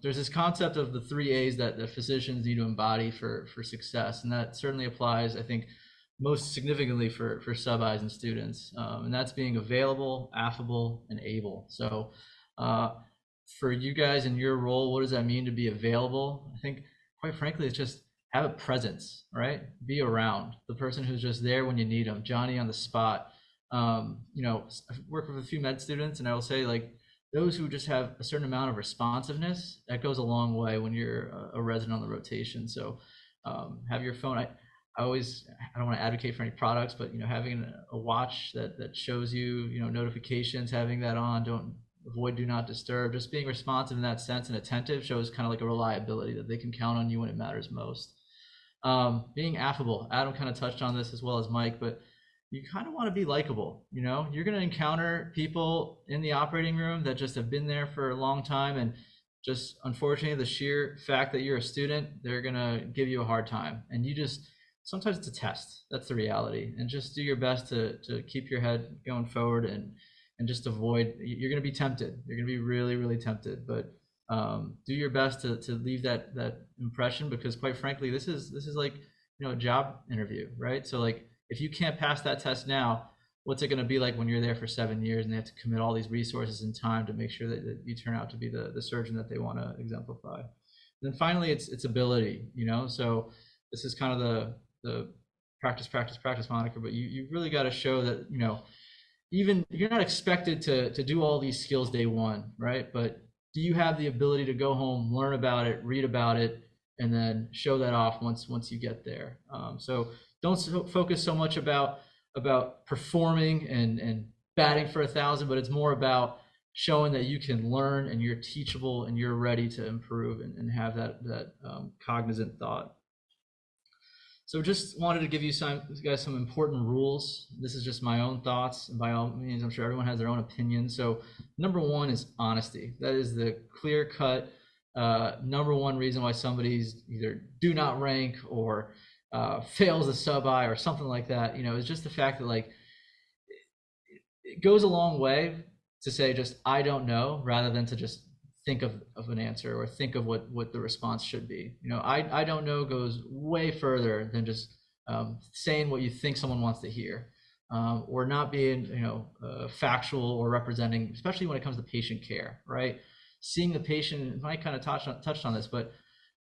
there's this concept of the 3 A's that physicians need to embody for success, and that certainly applies, I think, most significantly for sub-Is and students, and that's being available, affable, and able. So for you guys in your role, what does that mean to be available? I think, quite frankly, it's just have a presence, right? Be around the person who's just there when you need them, Johnny on the spot. I've worked with a few med students, and I will say, like, those who just have a certain amount of responsiveness, that goes a long way when you're a resident on the rotation. So have your phone. I don't want to advocate for any products, but having a watch that shows you notifications, having that on, don't avoid do not disturb, just being responsive in that sense and attentive shows kind of like a reliability that they can count on you when it matters most. Being affable, Adam kind of touched on this as well as Mike, but you kind of want to be likable. You're going to encounter people in the operating room that just have been there for a long time, and just unfortunately the sheer fact that you're a student, they're going to give you a hard time, and sometimes it's a test. That's the reality, and just do your best to keep your head going forward and just avoid. You're going to be tempted. You're going to be really, really tempted, but do your best to leave that impression, because quite frankly, this is like a job interview, right? So like, if you can't pass that test now, what's it going to be like when you're there for 7 years and they have to commit all these resources and time to make sure that you turn out to be the surgeon that they want to exemplify? And then finally, it's ability. So this is kind of the practice moniker, but you really got to show that even you're not expected to do all these skills day one, right? But do you have the ability to go home, learn about it, read about it, and then show that off once you get there? So don't focus so much about performing and batting for 1,000, but it's more about showing that you can learn and you're teachable and you're ready to improve and have that cognizant thought. So just wanted to give you guys some important rules. This is just my own thoughts, and by all means, I'm sure everyone has their own opinion. So number one is honesty. That is the clear-cut number one reason why somebody's either do not rank or fails a sub-I or something like that. It's just the fact that, like, it goes a long way to say just I don't know, rather than to just think of an answer or think of what the response should be. I don't know goes way further than just saying what you think someone wants to hear, or not being factual or representing, especially when it comes to patient care, right? Seeing the patient, Mike kind of touched on this, but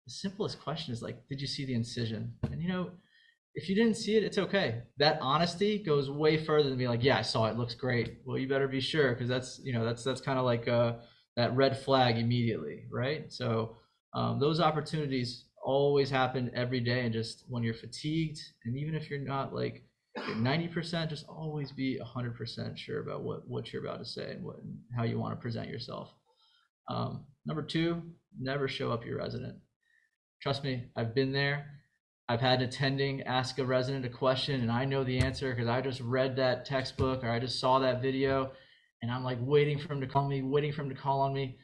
the simplest question is like, did you see the incision? And if you didn't see it, it's okay. That honesty goes way further than being like, yeah, I saw it, looks great. Well, you better be sure, because that's kind of like that red flag immediately, right? So those opportunities always happen every day, and just when you're fatigued, and even if you're not like 90%, just always be 100% sure about what you're about to say and how you want to present yourself. Number two, never show up your resident. Trust me, I've been there. I've had an attending ask a resident a question, and I know the answer because I just read that textbook or I just saw that video, and I'm like waiting for him to call me, waiting for him to call on me.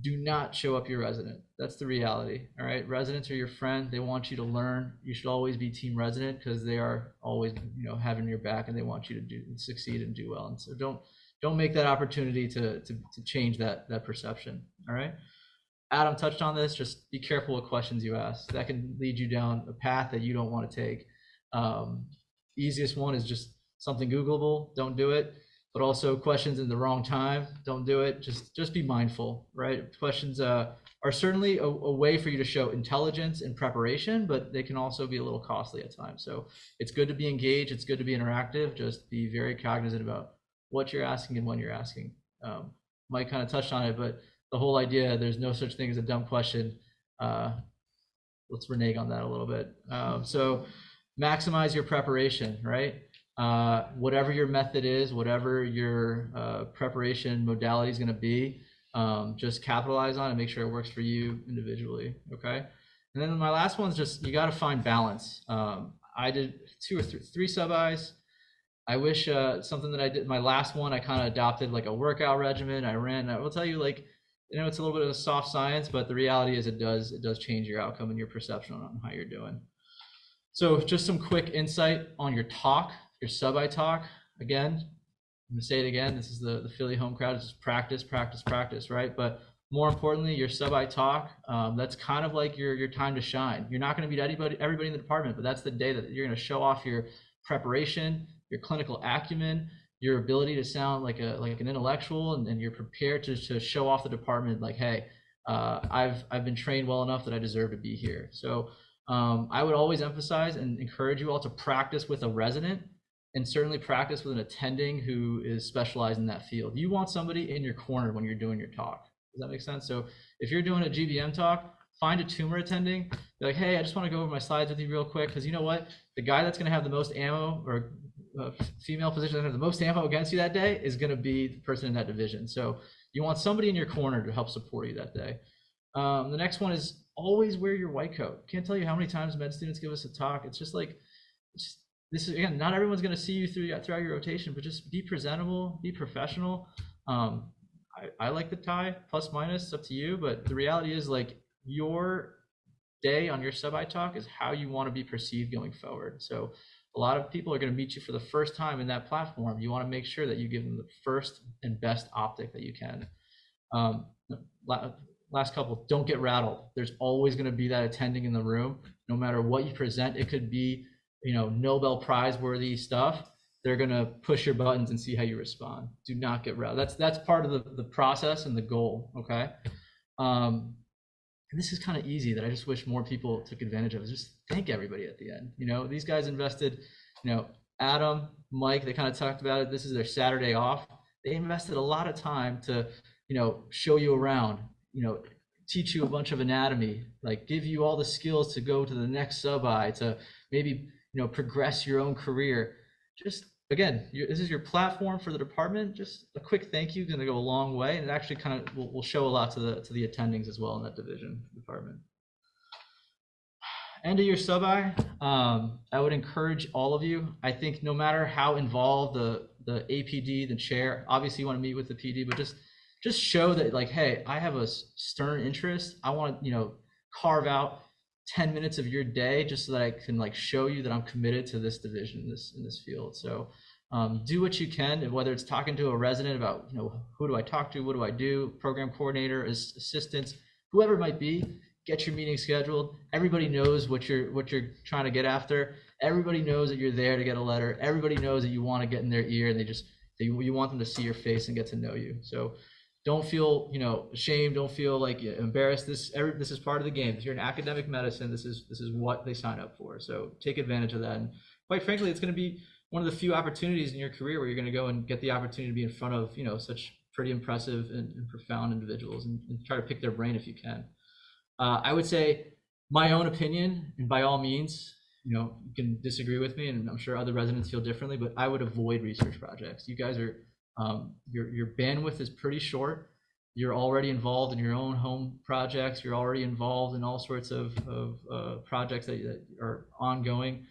Do not show up your resident. That's the reality. All right, residents are your friend. They want you to learn. You should always be team resident, because they are always having your back, and they want you to succeed and do well. And so don't make that opportunity to change that perception. All right. Adam touched on this. Just be careful what questions you ask. That can lead you down a path that you don't want to take. Easiest one is just something Googleable. Don't do it. But also questions in the wrong time. Don't do it. Just be mindful, right? Questions are certainly a way for you to show intelligence and preparation, but they can also be a little costly at times. So it's good to be engaged. It's good to be interactive. Just be very cognizant about what you're asking and when you're asking. Mike kind of touched on it, but the whole idea, there's no such thing as a dumb question. Let's renege on that a little bit. So maximize your preparation, right? Whatever your method is, whatever your preparation modality is going to be, just capitalize on it and make sure it works for you individually, okay? And then my last one is just, you got to find balance. I did 2 or 3 sub-Is. I wish something that I did, my last one, I kind of adopted like a workout regimen. I will tell you, like, it's a little bit of a soft science, but the reality is it does change your outcome and your perception on how you're doing. So just some quick insight on your talk, your sub-I talk. Again, I'm gonna say it again, this is the Philly home crowd. It's just practice, right? But More importantly, your sub-I talk, that's kind of like your time to shine. You're not going to meet everybody in the department, but that's the day that you're going to show off your preparation, your clinical acumen, your ability to sound like an intellectual, and you're prepared to show off the department like, hey, I've been trained well enough that I deserve to be here. So I would always emphasize and encourage you all to practice with a resident, and certainly practice with an attending who is specialized in that field. You want somebody in your corner when you're doing your talk. Does that make sense? So if you're doing a GBM talk, find a tumor attending. Be like, hey, I just want to go over my slides with you real quick, because you know what? The guy that's going to have the most ammo, or female physician that has the most ammo against you that day, is going to be the person in that division. So you want somebody in your corner to help support you that day. The next one is always wear your white coat. Can't tell you how many times med students give us a talk. It's just like, this is, again, not everyone's going to see you throughout your rotation, but just be presentable, be professional. I like the tie, plus minus, it's up to you, but the reality is, like, your day on your sub-I talk is how you want to be perceived going forward. So a lot of people are going to meet you for the first time in that platform. You want to make sure that you give them the first and best optic that you can. Last couple, don't get rattled. There's always going to be that attending in the room. No matter what you present, it could be, Nobel Prize worthy stuff. They're going to push your buttons and see how you respond. Do not get rattled. That's part of the process and the goal. Okay. And this is kind of easy that I just wish more people took advantage of, is just thank everybody at the end. These guys invested, Adam, Mike, they kind of talked about it. This is their Saturday off. They invested a lot of time to, show you around, teach you a bunch of anatomy, like give you all the skills to go to the next sub-I, to maybe, progress your own career. Just, again, this is your platform for the department. Just a quick thank you is going to go a long way, and it actually kind of will show a lot to the attendings as well in that division department. End of your sub-I, I would encourage all of you. I think no matter how involved the APD, the chair, obviously you want to meet with the PD, but just show that, like, hey, I have a stern interest. I want to, carve out 10 minutes of your day just so that I can, like, show you that I'm committed to this division in this field. So do what you can, and whether it's talking to a resident about, who do I talk to, what do I do, program coordinator, assistants, whoever it might be, get your meeting scheduled. Everybody knows what you're trying to get after. Everybody knows that you're there to get a letter. Everybody knows that you want to get in their ear, and you want them to see your face and get to know you. So don't feel, ashamed. Don't feel like embarrassed. This is part of the game. If you're in academic medicine, this is what they sign up for. So take advantage of that. And quite frankly, it's going to be one of the few opportunities in your career where you're going to go and get the opportunity to be in front of, such pretty impressive and profound individuals, and try to pick their brain if you can. I would say my own opinion, and by all means, you can disagree with me, and I'm sure other residents feel differently, but I would avoid research projects. You guys are, your bandwidth is pretty short. You're already involved in your own home projects. You're already involved in all sorts of projects that are ongoing.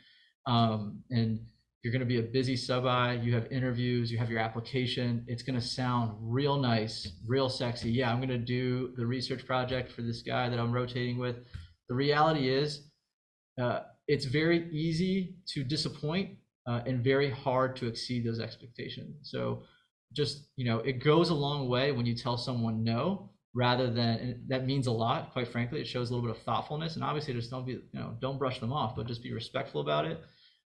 And you're going to be a busy sub-I. You have interviews, you have your application. It's going to sound real nice, real sexy. Yeah, I'm going to do the research project for this guy that I'm rotating with. The reality is, it's very easy to disappoint and very hard to exceed those expectations. So just, it goes a long way when you tell someone no, rather than, that means a lot, quite frankly. It shows a little bit of thoughtfulness, and obviously just don't brush them off, but just be respectful about it.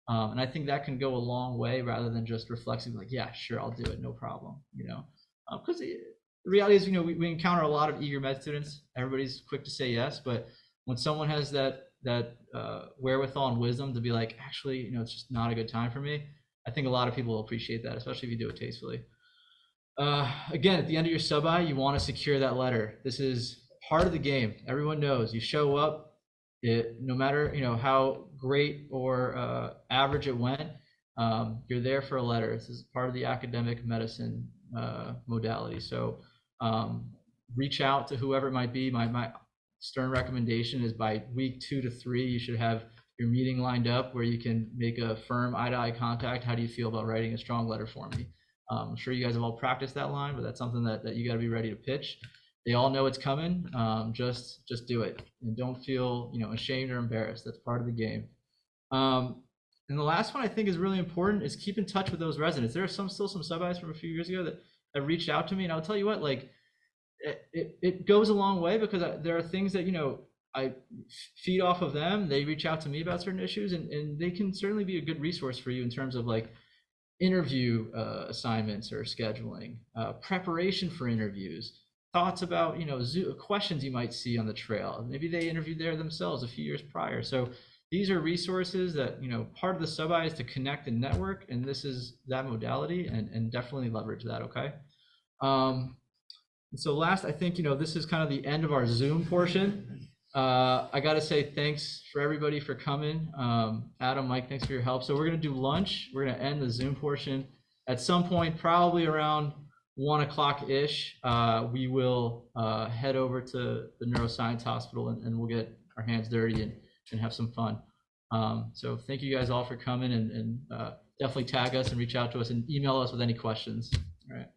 And I think that can go a long way, rather than just reflexing like, yeah, sure, I'll do it, no problem, because the reality is, we encounter a lot of eager med students. Everybody's quick to say yes, but when someone has that wherewithal and wisdom to be like, actually, it's just not a good time for me, I think a lot of people will appreciate that, especially if you do it tastefully. Again, at the end of your sub-I, you want to secure that letter. This is part of the game. Everyone knows you show up. No matter how great or average it went, you're there for a letter. This is part of the academic medicine modality. So reach out to whoever it might be. My stern recommendation is by week 2 to 3, you should have your meeting lined up where you can make a firm eye-to-eye contact. How do you feel about writing a strong letter for me? I'm sure you guys have all practiced that line, but that's something that you got to be ready to pitch. They all know it's coming. Just do it, and don't feel ashamed or embarrassed. That's part of the game. And the last one I think is really important is keep in touch with those residents. There are still some sub-Is from a few years ago that have reached out to me, and I'll tell you what, like, it goes a long way, because there are things that, I feed off of them. They reach out to me about certain issues, and they can certainly be a good resource for you in terms of like interview assignments or scheduling, preparation for interviews, thoughts about, questions you might see on the trail. Maybe they interviewed there themselves a few years prior. So these are resources that, part of the Sub-I is to connect and network, and this is that modality, and definitely leverage that, okay? And so last, I think, this is kind of the end of our Zoom portion. I got to say thanks for everybody for coming. Adam, Mike, thanks for your help. So we're going to do lunch. We're going to end the Zoom portion at some point, probably around 1 o'clock-ish. We will head over to the Neuroscience Hospital, and we'll get our hands dirty and have some fun. So thank you guys all for coming, and definitely tag us and reach out to us and email us with any questions. All right.